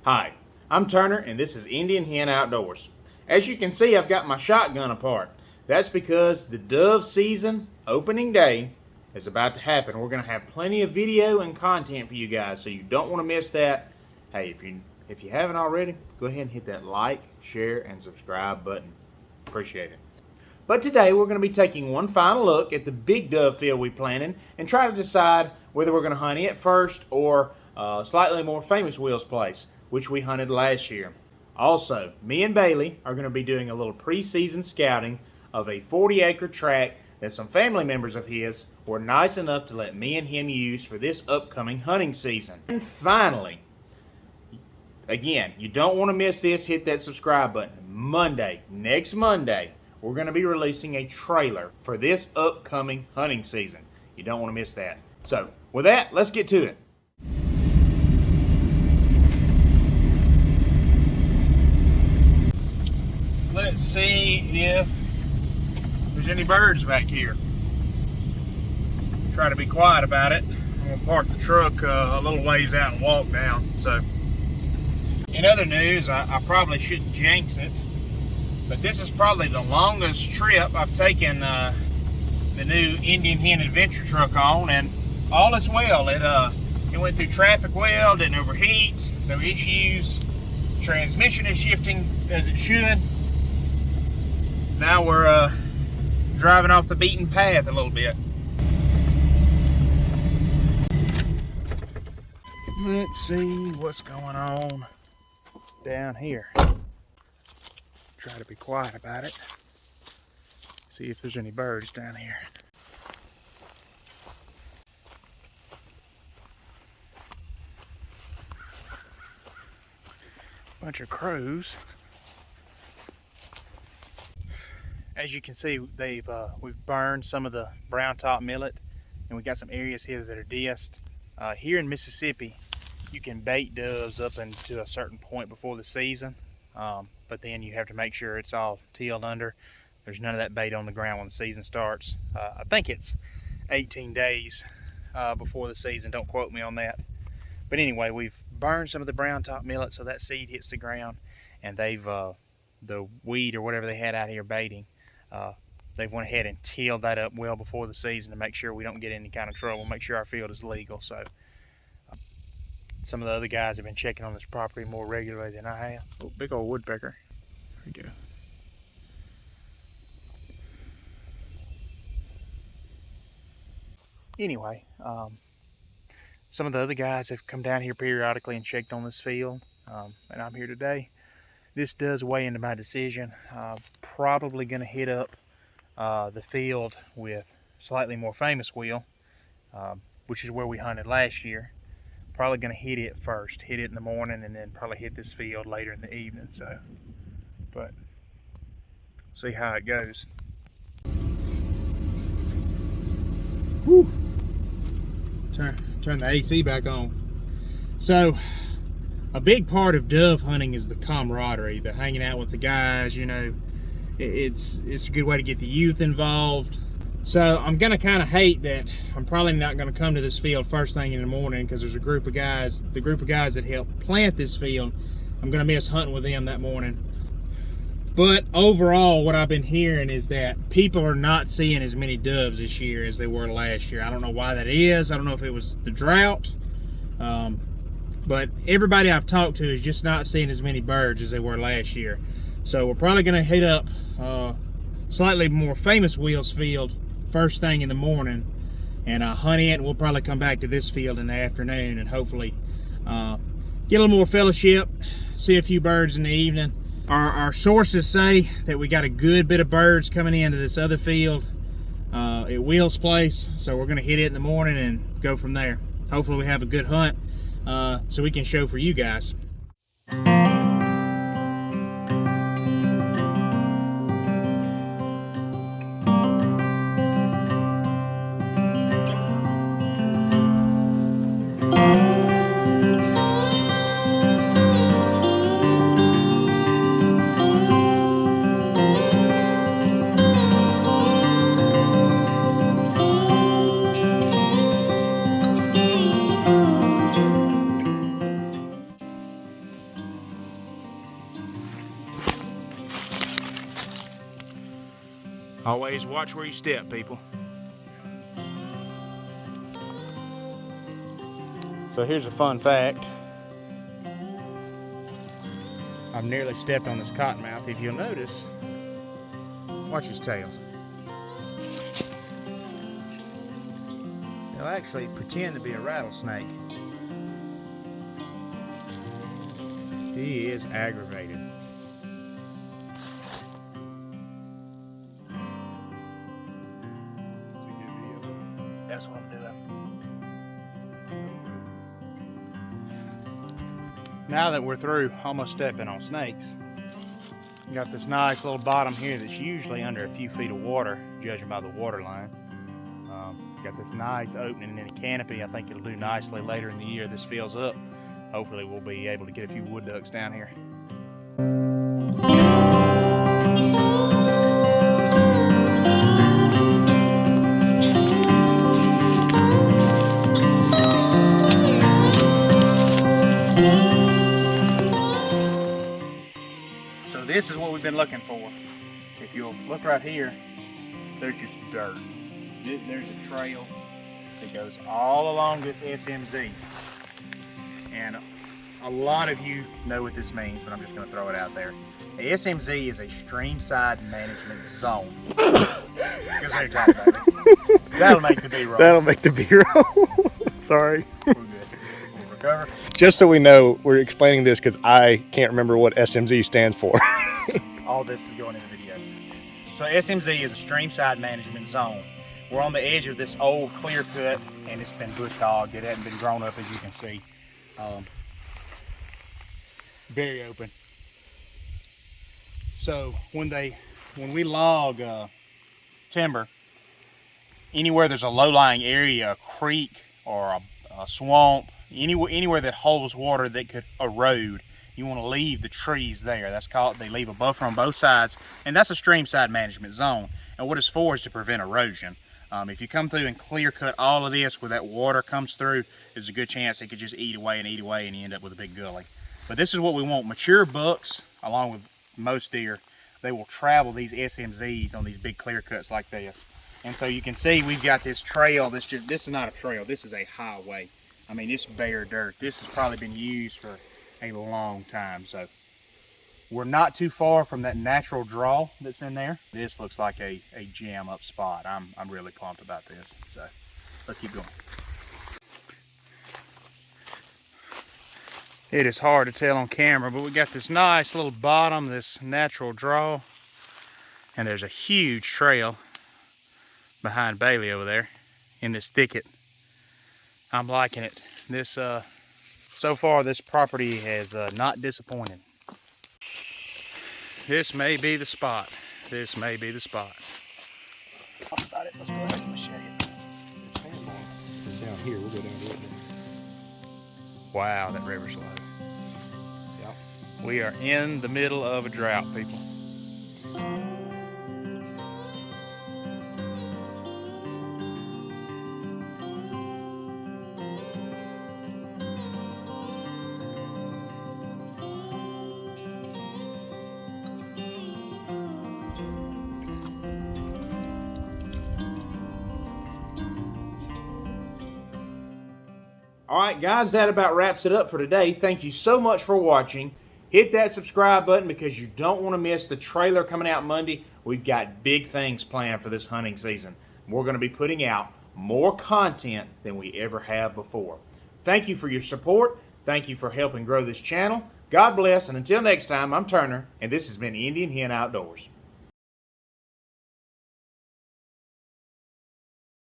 Hi, I'm Turner and this is Indian Hen Outdoors. As you can see, I've got my shotgun apart. That's because the dove season opening day is about to happen. We're going to have plenty of video and content for you guys, so you don't want to miss that. Hey, if you haven't already, go ahead and hit that like, share, and subscribe button. Appreciate it. But today we're going to be taking one final look at the big dove field we planted and try to decide whether we're going to hunt it first or slightly more famous Will's place, which we hunted last year. Also, me and Bailee are going to be doing a little preseason scouting of a 40-acre tract that some family members of his were nice enough to let me and him use for this upcoming hunting season. And finally, again, you don't want to miss this. Hit that subscribe button. Next Monday, we're going to be releasing a trailer for this upcoming hunting season. You don't want to miss that. So, with that, let's get to it. Let's see if there's any birds back here. Try to be quiet about it. I'm going to park the truck a little ways out and walk down. So, in other news, I probably shouldn't jinx it, but this is probably the longest trip I've taken the new Indian Hen adventure truck on, and all is well. It went through traffic well, didn't overheat, no issues. Transmission is shifting as it should. Now we're driving off the beaten path a little bit. Let's see what's going on down here. Try to be quiet about it. See if there's any birds down here. Bunch of crows. As you can see, we've burned some of the brown top millet, and we got some areas here that are disced. Here in Mississippi, you can bait doves up into a certain point before the season, but then you have to make sure it's all tilled under. There's none of that bait on the ground when the season starts. I think it's 18 days before the season. Don't quote me on that. But anyway, we've burned some of the brown top millet so that seed hits the ground, and they've the weed or whatever they had out here baiting, they've went ahead and tilled that up well before the season to make sure we don't get any kind of trouble, make sure our field is legal. So some of the other guys have been checking on this property more regularly than I have. Oh, big old woodpecker. There we go. Anyway, some of the other guys have come down here periodically and checked on this field, and I'm here today. This does weigh into my decision. Probably going to hit up the field with slightly more famous Will, which is where we hunted last year. Probably going to hit it first, hit it in the morning, and then probably hit this field later in the evening. So, but see how it goes. Whew. Turn the AC back on. So, a big part of dove hunting is the camaraderie, the hanging out with the guys. You know, it's a good way to get the youth involved. So I'm gonna kind of hate that I'm probably not gonna come to this field first thing in the morning, because there's a group of guys, the group of guys that helped plant this field, I'm gonna miss hunting with them that morning. But overall, what I've been hearing is that people are not seeing as many doves this year as they were last year. I don't know why that is. I don't know if it was the drought, but everybody I've talked to is just not seeing as many birds as they were last year. So we're probably gonna hit up slightly more famous Will's field first thing in the morning and hunt it. We'll probably come back to this field in the afternoon and hopefully get a little more fellowship, see a few birds in the evening. Our sources say that we got a good bit of birds coming into this other field at Will's place, so we're gonna hit it in the morning and go from there. Hopefully we have a good hunt so we can show for you guys. Always watch where you step, people. So here's a fun fact. I've nearly stepped on this cottonmouth. If you'll notice, watch his tail. He'll actually pretend to be a rattlesnake. He is aggravated. That's what I'm doing. Now that we're through almost stepping on snakes, we got this nice little bottom here that's usually under a few feet of water, judging by the water line. Got this nice opening in the canopy. I think it'll do nicely later in the year. This fills up. Hopefully we'll be able to get a few wood ducks down here. So this is what we've been looking for. If you'll look right here, there's just dirt. There's a trail that goes all along this SMZ. And a lot of you know what this means, but I'm just going to throw it out there. The SMZ is a streamside management zone. Just let me talk about it. That'll make the B-roll. That'll make the B-roll. Sorry. We're good. We'll recover. Just so we know, we're explaining this because I can't remember what SMZ stands for. All this is going in the video. So SMZ is a streamside management zone. We're on the edge of this old clear cut, and it's been bush hogged. It hasn't been grown up, as you can see. Very open. So when we log timber, anywhere there's a low-lying area, a creek or a swamp, anywhere that holds water that could erode, you want to leave the trees there. That's called, they leave a buffer on both sides, and that's a streamside management zone. And what it's for is to prevent erosion. If you come through and clear cut all of this where that water comes through, there's a good chance it could just eat away, and you end up with a big gully. But this is what we want. Mature bucks, along with most deer, they will travel these SMZs on these big clear cuts like this. And so you can see we've got this trail. This is not a trail, this is a highway. I mean, it's bare dirt. This has probably been used for a long time. So we're not too far from that natural draw that's in there. This looks like a jam up spot. I'm really pumped about this. So let's keep going. It is hard to tell on camera, but we got this nice little bottom, this natural draw, and there's a huge trail behind Bailee over there in this thicket. I'm liking it. This so far this property has not disappointed. This may be the spot. This may be the spot. Talk about it. Let's go ahead and machete it. It's down here. We'll go down to it. Wow, that river's low. Yeah. We are in the middle of a drought, people. All right, guys, that about wraps it up for today. Thank you so much for watching. Hit that subscribe button because you don't want to miss the trailer coming out Monday. We've got big things planned for this hunting season. We're going to be putting out more content than we ever have before. Thank you for your support. Thank you for helping grow this channel. God bless, and until next time, I'm Turner, and this has been Indian Hen Outdoors.